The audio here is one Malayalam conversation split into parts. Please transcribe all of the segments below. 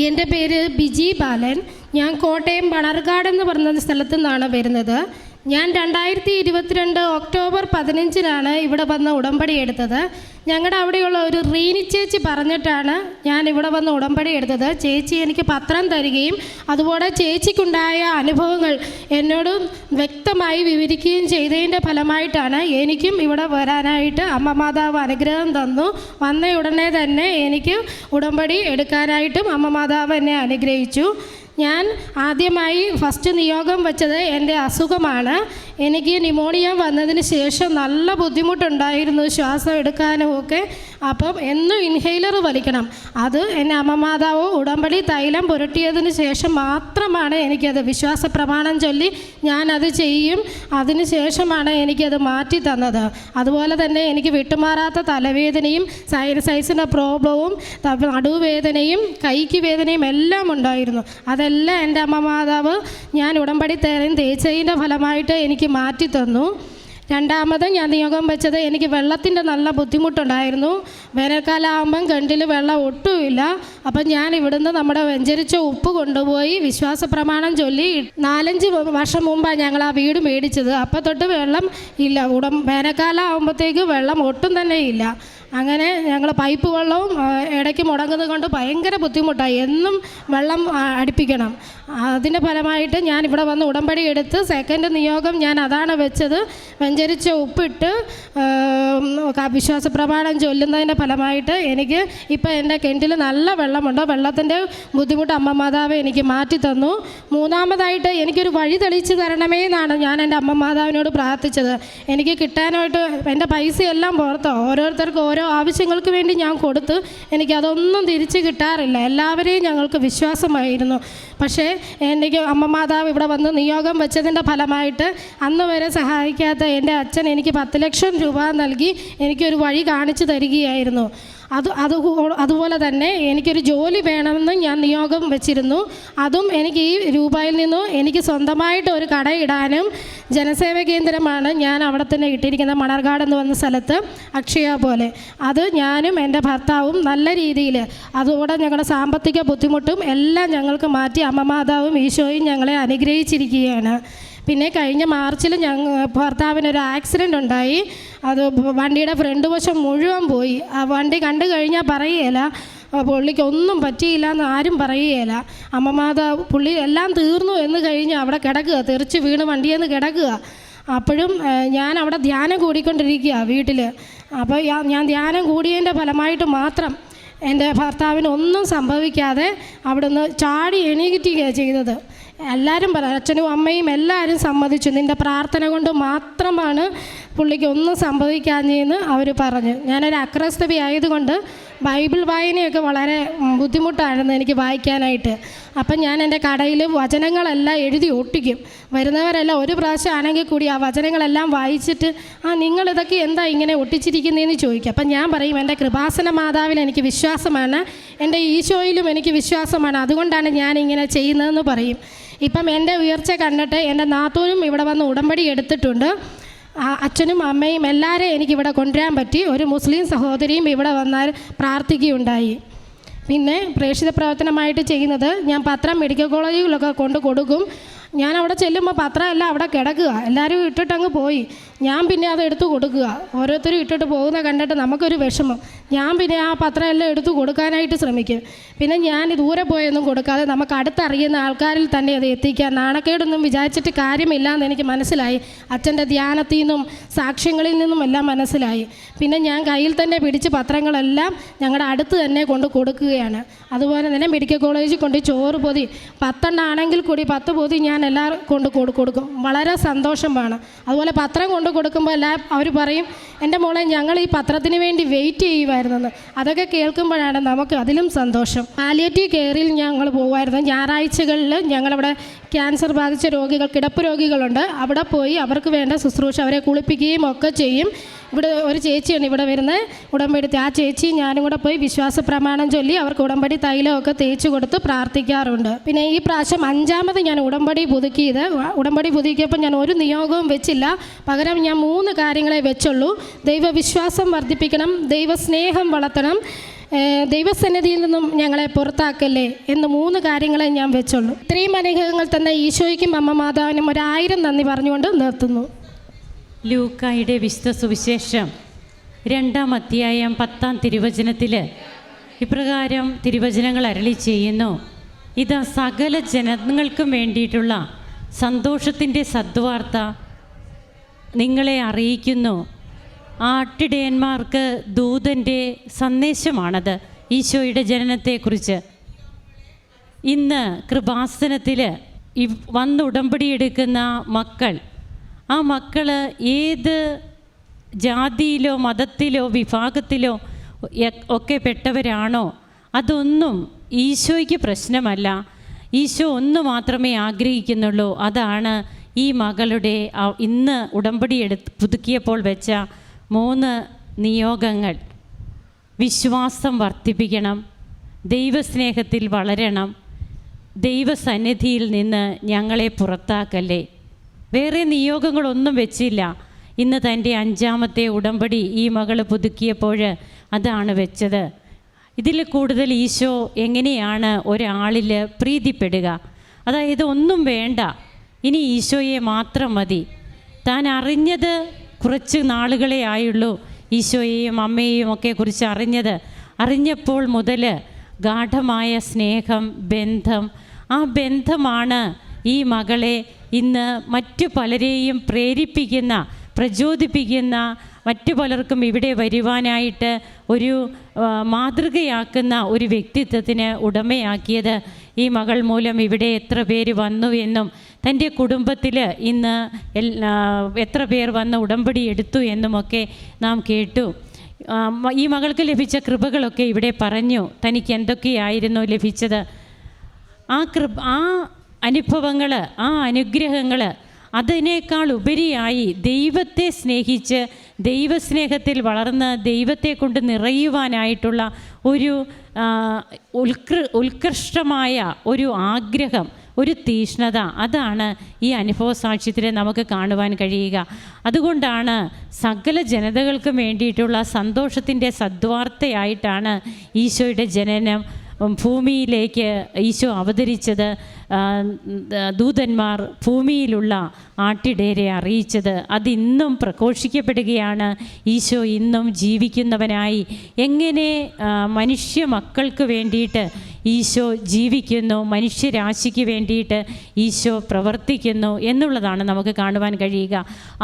എൻ്റെ പേര് ബിജി ബാലൻ. ഞാൻ കോട്ടയം മണർകാട് എന്ന് പറഞ്ഞ സ്ഥലത്തു നിന്നാണ് വരുന്നത്. ഞാൻ 2022 ഒക്ടോബർ 15 ഇവിടെ വന്ന് ഉടമ്പടി എടുത്തത്. ഞങ്ങളുടെ അവിടെയുള്ള ഒരു റീനി ചേച്ചി പറഞ്ഞിട്ടാണ് ഞാൻ ഇവിടെ വന്ന് ഉടമ്പടി എടുത്തത്. ചേച്ചി എനിക്ക് പത്രം തരികയും അതുപോലെ ചേച്ചിക്കുണ്ടായ അനുഭവങ്ങൾ എന്നോട് വ്യക്തമായി വിവരിക്കുകയും ചെയ്തതിൻ്റെ ഫലമായിട്ടാണ് എനിക്കും ഇവിടെ വരാനായിട്ട് അമ്മ മാതാവ് അനുഗ്രഹം തന്നു. വന്ന ഉടനെ തന്നെ എനിക്ക് ഉടമ്പടി എടുക്കാനായിട്ടും അമ്മ മാതാവ് എന്നെ അനുഗ്രഹിച്ചു. ഞാൻ ആദ്യമായി ഫസ്റ്റ് നിയോഗം വെച്ചത് എൻ്റെ അസുഖമാണ്. എനിക്ക് ന്യൂമോണിയ വന്നതിന് ശേഷം നല്ല ബുദ്ധിമുട്ടുണ്ടായിരുന്നു ശ്വാസം എടുക്കാനും ഒക്കെ. അപ്പം എന്നും ഇൻഹെയിലർ വലിക്കണം. അത് എന്നെ അമ്മ മാതാവ് ഉടമ്പടി തൈലം പുരട്ടിയതിന് ശേഷം മാത്രമാണ് എനിക്കത് വിശ്വാസ പ്രമാണം ചൊല്ലി ഞാനത് ചെയ്യും. അതിന് ശേഷമാണ് എനിക്കത് മാറ്റി തന്നത്. അതുപോലെ തന്നെ എനിക്ക് വിട്ടുമാറാത്ത തലവേദനയും സൈനസൈസിൻ്റെ പ്രോബ്ലവും നടുവേദനയും കൈക്ക് വേദനയും എല്ലാം ഉണ്ടായിരുന്നു. അതെല്ലാം എൻ്റെ അമ്മ മാതാവ് ഞാൻ ഉടമ്പടി തേൻ തേച്ചതിൻ്റെ ഫലമായിട്ട് എനിക്ക് മാറ്റി തന്നു. രണ്ടാമത് ഞാൻ നിയോഗം വെച്ചത് എനിക്ക് വെള്ളത്തിൻ്റെ നല്ല ബുദ്ധിമുട്ടുണ്ടായിരുന്നു. വേനൽക്കാലം ആകുമ്പം കിണറ്റിൽ വെള്ളം ഒട്ടുമില്ല. അപ്പം ഞാൻ ഇവിടുന്ന് നമ്മുടെ വെഞ്ചരിച്ച ഉപ്പ് കൊണ്ടുപോയി വിശ്വാസ പ്രമാണം ചൊല്ലി 4-5 വർഷം മുമ്പാണ് ഞങ്ങൾ ആ വീട് മേടിച്ചത്. അപ്പം തൊട്ട് വെള്ളം ഇല്ല. വേനൽക്കാലം ആകുമ്പോഴത്തേക്ക് വെള്ളം ഒട്ടും തന്നെ ഇല്ല. അങ്ങനെ ഞങ്ങൾ പൈപ്പ് വെള്ളവും ഇടയ്ക്ക് മുടങ്ങുന്നത് കൊണ്ട് ഭയങ്കര ബുദ്ധിമുട്ടായി. എന്നും വെള്ളം അടുപ്പിക്കണം. അതിൻ്റെ ഫലമായിട്ട് ഞാൻ ഇവിടെ വന്ന് ഉടമ്പടി എടുത്ത് സെക്കൻഡ് നിയോഗം ഞാൻ അതാണ് വെച്ചത്. വെഞ്ചരിച്ച ഉപ്പിട്ട് വിശ്വാസ പ്രമാണം ചൊല്ലുന്നതിൻ്റെ ഫലമായിട്ട് എനിക്ക് ഇപ്പം എൻ്റെ കിണറ്റിൽ നല്ല വെള്ളമുണ്ട്. വെള്ളത്തിൻ്റെ ബുദ്ധിമുട്ട് അമ്മ മാതാവ് എനിക്ക് മാറ്റി തന്നു. മൂന്നാമതായിട്ട് എനിക്കൊരു വഴി തെളിച്ച് തരണമേ എന്നാണ് ഞാൻ എൻ്റെ അമ്മ മാതാവിനോട് പ്രാർത്ഥിച്ചത്. എനിക്ക് കിട്ടാനായിട്ട് എൻ്റെ പൈസയെല്ലാം പുറത്തോ ഓരോരുത്തർക്ക് ഓരോ ആവശ്യങ്ങൾക്ക് വേണ്ടി ഞാൻ കൊടുത്ത് എനിക്കതൊന്നും തിരിച്ച് കിട്ടാറില്ല. എല്ലാവരെയും ഞങ്ങൾക്ക് വിശ്വാസമായിരുന്നു. പക്ഷേ എനിക്ക് അമ്മ മാതാവ് ഇവിടെ വന്ന് നിയോഗം വെച്ചതിൻ്റെ ഫലമായിട്ട് അന്ന് വരെ സഹായിക്കാത്ത എൻ്റെ അച്ഛൻ എനിക്ക് 10 ലക്ഷം രൂപ നൽകി എനിക്കൊരു വഴി കാണിച്ചു തരികയായിരുന്നു. അതുപോലെ തന്നെ എനിക്കൊരു ജോലി വേണമെന്ന് ഞാൻ നിയോഗം വെച്ചിരുന്നു. അതും എനിക്ക് ഈ രൂപയിൽ നിന്നും എനിക്ക് സ്വന്തമായിട്ട് ഒരു കട ഇടാനും ജനസേവ കേന്ദ്രമാണ് ഞാൻ അവിടെ തന്നെ ഇട്ടിരിക്കുന്ന മണർകാട് എന്ന് വന്ന സ്ഥലത്ത് അക്ഷയ പോലെ. അത് ഞാനും എൻ്റെ ഭർത്താവും നല്ല രീതിയിൽ അതുകൂടെ ഞങ്ങളുടെ സാമ്പത്തിക ബുദ്ധിമുട്ടും എല്ലാം ഞങ്ങൾക്ക് മാറ്റി അമ്മ മാതാവും ഈശോയും ഞങ്ങളെ അനുഗ്രഹിച്ചിരിക്കുകയാണ്. പിന്നെ കഴിഞ്ഞ മാർച്ചിൽ ഭർത്താവിനൊരു ആക്സിഡൻ്റ് ഉണ്ടായി. അത് വണ്ടിയുടെ ഫ്രണ്ട് വശം മുഴുവൻ പോയി. ആ വണ്ടി കണ്ടു കഴിഞ്ഞാൽ പറയുകയില്ല പുള്ളിക്ക് ഒന്നും പറ്റിയില്ല എന്ന് ആരും പറയുകയില്ല. അമ്മ മാതാവ് പുള്ളി എല്ലാം തീർന്നു എന്ന് കഴിഞ്ഞ് അവിടെ കിടക്കുക, തെറിച്ച് വീണ് വണ്ടിയെന്ന് കിടക്കുക. അപ്പോഴും ഞാൻ അവിടെ ധ്യാനം കൂടിക്കൊണ്ടിരിക്കുക വീട്ടിൽ. അപ്പോൾ ഞാൻ ധ്യാനം കൂടിയതിൻ്റെ ഫലമായിട്ട് മാത്രം എൻ്റെ ഭർത്താവിന് ഒന്നും സംഭവിക്കാതെ അവിടുന്ന് ചാടി എണീറ്റുകയാണ് ചെയ്തത്. എല്ലാവരും പറഞ്ഞു, അച്ഛനും അമ്മയും എല്ലാവരും സമ്മതിച്ചു, നിൻ്റെ പ്രാർത്ഥന കൊണ്ട് മാത്രമാണ് പുള്ളിക്ക് ഒന്നും സംഭവിക്കാഞ്ഞെന്ന് അവർ പറഞ്ഞു. ഞാനൊരു അക്രസ്തവി ആയതുകൊണ്ട് ബൈബിൾ വായനയൊക്കെ വളരെ ബുദ്ധിമുട്ടായിരുന്നു എനിക്ക് വായിക്കാനായിട്ട്. അപ്പം ഞാൻ എൻ്റെ കടയിൽ വചനങ്ങളെല്ലാം എഴുതി ഒട്ടിക്കും. വരുന്നവരെല്ലാം ഒരു പ്രാവശ്യം ആണെങ്കിൽ കൂടി ആ വചനങ്ങളെല്ലാം വായിച്ചിട്ട് നിങ്ങളിതൊക്കെ എന്താ ഇങ്ങനെ ഒട്ടിച്ചിരിക്കുന്നതെന്ന് ചോദിക്കും. അപ്പം ഞാൻ പറയും, എൻ്റെ കൃപാസന മാതാവിൽ എനിക്ക് വിശ്വാസമാണ്, എൻ്റെ ഈശോയിലും എനിക്ക് വിശ്വാസമാണ്, അതുകൊണ്ടാണ് ഞാൻ ഇങ്ങനെ ചെയ്യുന്നതെന്ന് പറയും. ഇപ്പം എൻ്റെ ഉയർച്ച കണ്ടിട്ട് എൻ്റെ നാത്തൂനും ഇവിടെ വന്ന് ഉടമ്പടി എടുത്തിട്ടുണ്ട്. അച്ഛനും അമ്മയും എല്ലാവരെയും എനിക്കിവിടെ കൊണ്ടുവരാൻ പറ്റി. ഒരു മുസ്ലിം സഹോദരിയും ഇവിടെ വന്നാൽ പ്രാർത്ഥിക്കുകയുണ്ടായി. പിന്നെ പ്രേക്ഷിത പ്രവർത്തനമായിട്ട് ചെയ്യുന്നത് ഞാൻ പത്രം മെഡിക്കൽ കോളേജുകളിലൊക്കെ കൊണ്ട് കൊടുക്കും. ഞാൻ അവിടെ ചെല്ലുമ്പോൾ പത്രമെല്ലാം അവിടെ കിടക്കുക, എല്ലാവരും ഇട്ടിട്ടങ്ങ് പോയി. ഞാൻ പിന്നെ അത് എടുത്തു കൊടുക്കുക. ഓരോരുത്തരും ഇട്ടിട്ട് പോകുന്ന കണ്ടിട്ട് നമുക്കൊരു വിഷമം. ഞാൻ പിന്നെ ആ പത്രം എല്ലാം എടുത്തു കൊടുക്കാനായിട്ട് ശ്രമിക്കും. പിന്നെ ഞാൻ ദൂരെ പോയൊന്നും കൊടുക്കാതെ നമുക്ക് അടുത്തറിയുന്ന ആൾക്കാരിൽ തന്നെ അത് എത്തിക്കാൻ, നാണക്കേടൊന്നും വിചാരിച്ചിട്ട് കാര്യമില്ല എന്ന് എനിക്ക് മനസ്സിലായി. അച്ഛൻ്റെ ധ്യാനത്തിൽ നിന്നും സാക്ഷ്യങ്ങളിൽ നിന്നും എല്ലാം മനസ്സിലായി. പിന്നെ ഞാൻ കയ്യിൽ തന്നെ പിടിച്ച് പത്രങ്ങളെല്ലാം ഞങ്ങളുടെ അടുത്ത് തന്നെ കൊണ്ട് കൊടുക്കുകയാണ്. അതുപോലെ തന്നെ മെഡിക്കൽ കോളേജിൽ കൊണ്ട് ചോറ് പൊതി 10 ആണെങ്കിൽ കൂടി 10 പൊതി ഞാൻ എല്ലാവരും കൊണ്ട് കൊടുക്കും. വളരെ സന്തോഷമാണ്. അതുപോലെ പത്രം കൊണ്ട് കൊടുക്കുമ്പോൾ എല്ലാം അവർ പറയും, എൻ്റെ മോളെ ഞങ്ങൾ ഈ പത്രത്തിന് വേണ്ടി വെയിറ്റ് ചെയ്യുമായിരുന്നെന്ന്. അതൊക്കെ കേൾക്കുമ്പോഴാണ് നമുക്ക് അതിലും സന്തോഷം. പാലിയേറ്റീവ് കെയറിൽ ഞങ്ങൾ പോകുമായിരുന്നു. ഞായറാഴ്ചകളിൽ ഞങ്ങളവിടെ ക്യാൻസർ ബാധിച്ച രോഗികൾ, കിടപ്പ് രോഗികളുണ്ട്. അവിടെ പോയി അവർക്ക് വേണ്ട ശുശ്രൂഷ, അവരെ കുളിപ്പിക്കുകയും ഒക്കെ ചെയ്യും. ഇവിടെ ഒരു ചേച്ചിയാണ് ഇവിടെ വരുന്നത് ഉടമ്പടി. ആ ചേച്ചി ഞാനും കൂടെ പോയി വിശ്വാസ പ്രമാണം ചൊല്ലി അവർക്ക് ഉടമ്പടി തൈലമൊക്കെ തേച്ച് കൊടുത്ത് പ്രാർത്ഥിക്കാറുണ്ട്. പിന്നെ ഈ പ്രാവശ്യം 5ാമത് ഞാൻ ഉടമ്പടി പുതുക്കിയപ്പോൾ ഞാൻ ഒരു നിയോഗവും വെച്ചില്ല. പകരം ഞാൻ 3 കാര്യങ്ങളെ വെച്ചുള്ളൂ. ദൈവവിശ്വാസം വർദ്ധിപ്പിക്കണം, ദൈവസ്നേഹം വളർത്തണം, ദൈവസന്നിധിയിൽ നിന്നും ഞങ്ങളെ പുറത്താക്കല്ലേ എന്ന് 3 കാര്യങ്ങളെ ഞാൻ വെച്ചുള്ളൂ. ഇത്രയും അനുഗ്രഹങ്ങൾ തന്ന ഈശോയ്ക്കും അമ്മ മാതാവിനും 1000 നന്ദി പറഞ്ഞുകൊണ്ട് നിർത്തുന്നു. ലൂക്കായുടെ വിശുദ്ധ സുവിശേഷം 2-ാം അധ്യായം 10-ാം തിരുവചനത്തിൽ ഇപ്രകാരം തിരുവചനങ്ങൾ അരുളി ചെയ്യുന്നു: ഇതാ സകല ജനങ്ങൾക്കും വേണ്ടിയിട്ടുള്ള സന്തോഷത്തിൻ്റെ സദ്വാർത്ത നിങ്ങളെ അറിയിക്കുന്നു. ആട്ടിടയന്മാർക്ക് ദൂതൻ്റെ സന്ദേശമാണത്. ഈശോയുടെ ജനനത്തെക്കുറിച്ച് ഇന്ന് കൃപാസനത്തിൽ വന്ന് ഉടമ്പടിയെടുക്കുന്ന മക്കൾ, ആ മക്കൾ ഏത് ജാതിയിലോ മതത്തിലോ വിഭാഗത്തിലോ ഒക്കെ പെട്ടവരാണോ, അതൊന്നും ഈശോയ്ക്ക് പ്രശ്നമല്ല. ഈശോ ഒന്ന് മാത്രമേ ആഗ്രഹിക്കുന്നുള്ളൂ. അതാണ് ഈ മകളുടെ ഇന്ന് ഉടമ്പടി പുതുക്കിയപ്പോൾ വെച്ച 3 നിയോഗങ്ങൾ. വിശ്വാസം വർദ്ധിപ്പിക്കണം, ദൈവസ്നേഹത്തിൽ വളരണം, ദൈവസന്നിധിയിൽ നിന്ന് ഞങ്ങളെ പുറത്താക്കല്ലേ. വേറെ നിയോഗങ്ങളൊന്നും വെച്ചില്ല. ഇന്ന് തൻ്റെ 5ാമത്തെ ഉടമ്പടി ഈ മകൾ പുതുക്കിയപ്പോൾ അതാണ് വെച്ചത്. ഇതിൽ കൂടുതൽ ഈശോ എങ്ങനെയാണ് ഒരാളിൽ പ്രീതിപ്പെടുക? അതായത് ഒന്നും വേണ്ട, ഇനി ഈശോയെ മാത്രം മതി. താൻ അറിഞ്ഞത് കുറച്ച് നാളുകളെ ആയുള്ളൂ. ഈശോയെയും അമ്മയെയും ഒക്കെ കുറിച്ച് അറിഞ്ഞപ്പോൾ മുതൽ ഗാഢമായ സ്നേഹം, ബന്ധം, ആ ബന്ധമാണ് ഈ മകളെ ഇന്ന് മറ്റു പലരെയും പ്രചോദിപ്പിക്കുന്ന മറ്റു പലർക്കും ഇവിടെ വരുവാനായിട്ട് ഒരു മാതൃകയാക്കുന്ന ഒരു വ്യക്തിത്വത്തിന് ഉടമയാക്കിയത് ഈ മകൾ മൂലം ഇവിടെ എത്ര പേര് വന്നു എന്നും തൻ്റെ കുടുംബത്തിൽ ഇന്ന് എത്ര പേർ വന്ന് ഉടമ്പടി എടുത്തു എന്നുമൊക്കെ നാം കേട്ടു. ഈ മകൾക്ക് ലഭിച്ച കൃപകളൊക്കെ ഇവിടെ പറഞ്ഞു. തനിക്ക് എന്തൊക്കെയായിരുന്നു ലഭിച്ചത്? ആ അനുഭവങ്ങൾ, ആ അനുഗ്രഹങ്ങൾ, അതിനേക്കാൾ ഉപരിയായി ദൈവത്തെ സ്നേഹിച്ച് ദൈവസ്നേഹത്തിൽ വളർന്ന് ദൈവത്തെ കൊണ്ട് നിറയുവാനായിട്ടുള്ള ഒരു ഉത്കൃഷ്ടമായ ഒരു ആഗ്രഹം, ഒരു തീഷ്ണത, അതാണ് ഈ അനുഭവ സാക്ഷ്യത്തിൽ നമുക്ക് കാണുവാൻ കഴിയുക. അതുകൊണ്ടാണ് സകല ജനതകൾക്കും വേണ്ടിയിട്ടുള്ള സന്തോഷത്തിൻ്റെ സദ്വാർത്തയായിട്ടാണ് ഈശോയുടെ ജനനം ഭൂമിയിലേക്ക് ഈശോ അവതരിച്ചത്. ദൂതന്മാർ ഭൂമിയിലുള്ള ആട്ടിടയരെ അറിയിച്ചത്. അതിന്നും പ്രഘോഷിക്കപ്പെടുകയാണ്. ഈശോ ഇന്നും ജീവിക്കുന്നവനായി എങ്ങനെ മനുഷ്യ മക്കൾക്ക് വേണ്ടിയിട്ട് ഈശോ ജീവിക്കുന്നു, മനുഷ്യരാശിക്ക് വേണ്ടിയിട്ട് ഈശോ പ്രവർത്തിക്കുന്നു എന്നുള്ളതാണ് നമുക്ക് കാണുവാൻ കഴിയുക.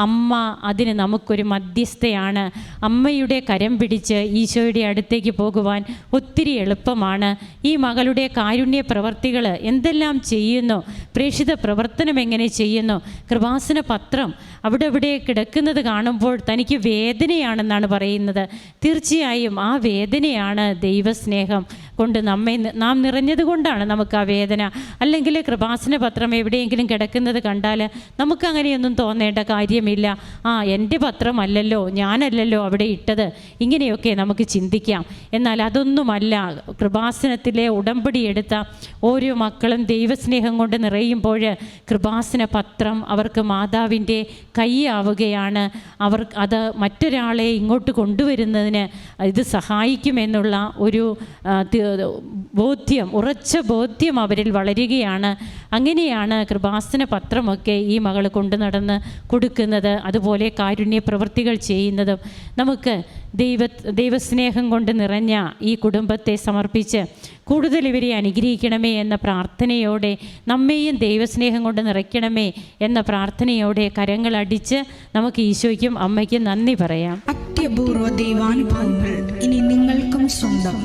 അമ്മ അതിന് നമുക്കൊരു മധ്യസ്ഥയാണ്. അമ്മയുടെ കരം പിടിച്ച് ഈശോയുടെ അടുത്തേക്ക് പോകുവാൻ ഒത്തിരി എളുപ്പമാണ്. ഈ മകളുടെ കാരുണ്യ പ്രവർത്തികൾ എന്തെല്ലാം ചെയ്യുന്നു, പ്രേക്ഷിത പ്രവർത്തനം എങ്ങനെ ചെയ്യുന്നു. കൃപാസന പത്രം അവിടെ കിടക്കുന്നത് കാണുമ്പോൾ തനിക്ക് വേദനയാണെന്നാണ് പറയുന്നത്. തീർച്ചയായും ആ വേദനയാണ് ദൈവസ്നേഹം കൊണ്ട് നാം നിറഞ്ഞത് കൊണ്ടാണ് നമുക്ക് ആ വേദന. അല്ലെങ്കിൽ കൃപാസന പത്രം എവിടെയെങ്കിലും കിടക്കുന്നത് കണ്ടാൽ നമുക്കങ്ങനെയൊന്നും തോന്നേണ്ട കാര്യമില്ല. എൻ്റെ പത്രമല്ലല്ലോ, ഞാനല്ലല്ലോ അവിടെ ഇട്ടത്, ഇങ്ങനെയൊക്കെ നമുക്ക് ചിന്തിക്കാം. എന്നാൽ അതൊന്നുമല്ല. കൃപാസനത്തിലെ ഉടമ്പടി എടുത്ത ഓരോ മക്കളും ദൈവസ്നേഹം കൊണ്ട് നിറയുമ്പോൾ കൃപാസന പത്രം അവർക്ക് മാതാവിൻ്റെ കൈയാവുകയാണ്. അത് മറ്റൊരാളെ ഇങ്ങോട്ട് കൊണ്ടുവരുന്നതിന് ഇത് സഹായിക്കുമെന്നുള്ള ഒരു ഉറച്ച ബോധ്യം അവരിൽ വളരുകയാണ്. അങ്ങനെയാണ് കൃപാസന പത്രമൊക്കെ ഈ മകൾ കൊണ്ടു നടന്ന് കൊടുക്കുന്നത്. അതുപോലെ കാരുണ്യ പ്രവൃത്തികൾ ചെയ്യുന്നതും. നമുക്ക് ദൈവസ്നേഹം കൊണ്ട് നിറഞ്ഞ ഈ കുടുംബത്തെ സമർപ്പിച്ച് കൂടുതൽ ഇവരെ അനുഗ്രഹിക്കണമേ എന്ന പ്രാർത്ഥനയോടെ, നമ്മെയും ദൈവസ്നേഹം കൊണ്ട് നിറയ്ക്കണമേ എന്ന പ്രാർത്ഥനയോടെ കരങ്ങളടിച്ച് നമുക്ക് ഈശോയ്ക്കും അമ്മയ്ക്കും നന്ദി പറയാം. അത്യപൂർവ ദൈവാനുഭവങ്ങൾ ഇനി നിങ്ങൾക്കും സ്വന്തം.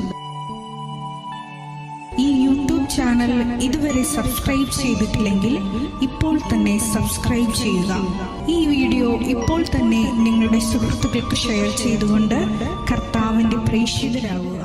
ഈ യൂട്യൂബ് ചാനൽ ഇതുവരെ സബ്സ്ക്രൈബ് ചെയ്തിട്ടില്ലെങ്കിൽ ഇപ്പോൾ തന്നെ സബ്സ്ക്രൈബ് ചെയ്യുക. ഈ വീഡിയോ ഇപ്പോൾ തന്നെ നിങ്ങളുടെ സുഹൃത്തുക്കൾക്ക് ഷെയർ ചെയ്തുകൊണ്ട് കർത്താവിൻ്റെ പ്രേക്ഷിതരാകുക.